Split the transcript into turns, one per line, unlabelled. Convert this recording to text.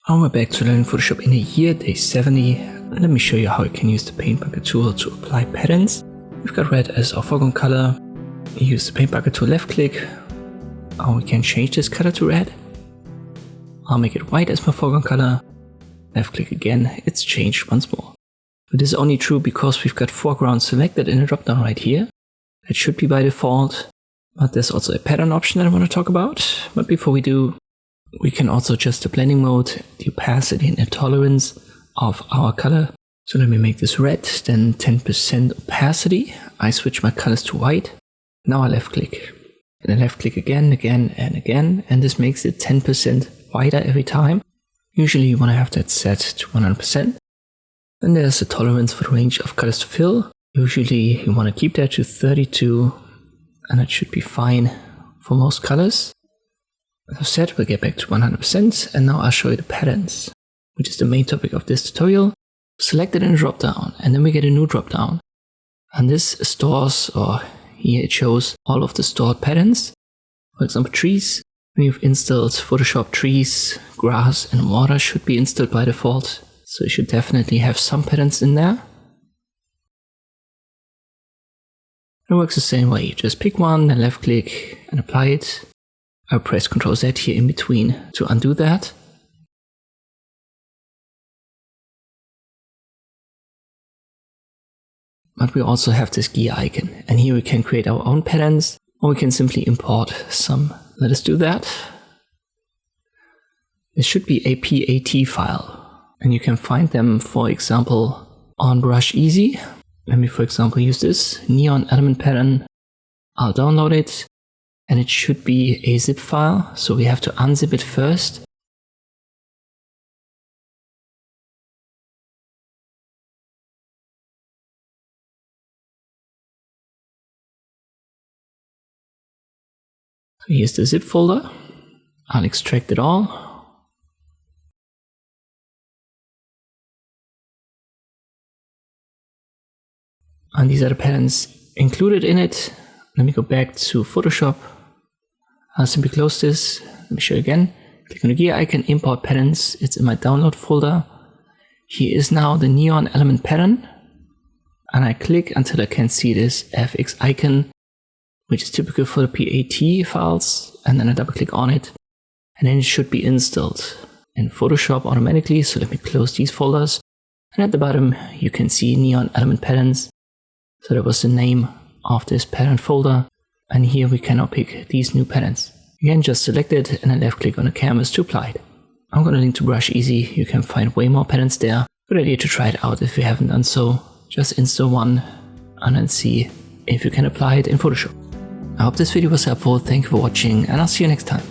And we're back to learning Photoshop in a year, day 70. And let me show you how you can use the paint bucket tool to apply patterns. We've got red as our foreground color. We use the paint bucket tool, left click, and we can change this color to red. I'll make it white as my foreground color. Left click again, it's changed once more. But this is only true because we've got foreground selected in the drop down right here. That should be by default, but there's also a pattern option that I want to talk about. But before we do, we can also adjust the blending mode, the opacity and the tolerance of our color. So let me make this red, then 10% opacity. I switch my colors to white. Now I left click. And then left click again, and this makes it 10% whiter every time. Usually you want to have that set to 100%. Then there's a tolerance for the range of colors to fill. Usually you want to keep that to 32, and that should be fine for most colors. As I've said, we'll get back to 100%, and now I'll show you the patterns, which is the main topic of this tutorial. Select it in a drop down, and then we get a new drop down. And this stores, or here it shows all of the stored patterns. For example, trees. When you've installed Photoshop, trees, grass and water should be installed by default. So you should definitely have some patterns in there. It works the same way. You just pick one, then left click and apply it. I'll press Ctrl Z here in between to undo that. But we also have this gear icon, and here we can create our own patterns, or we can simply import some. Let us do that. This should be a PAT file, and you can find them, for example, on Brush Easy. Let me, for example, use this neon element pattern. I'll download it, and it should be a zip file, so we have to unzip it first. So here's the zip folder. I'll extract it all. And these are the patterns included in it. Let me go back to Photoshop. I'll simply close this. Let me show you again. Click on the gear icon, import patterns. It's in my download folder. Here is now the neon element pattern. And I click until I can see this FX icon, which is typical for the PAT files, and then I double click on it, and then it should be installed in Photoshop automatically. So let me close these folders, and at the bottom you can see neon element patterns. So that was the name of this pattern folder, and here we can now pick these new patterns. Again, just select it and then left click on the canvas to apply it. I'm going to link to Brush Easy. You can find way more patterns there. Good idea to try it out if you haven't done so. Just install one and then see if you can apply it in Photoshop. I hope this video was helpful. Thank you for watching, and I'll see you next time.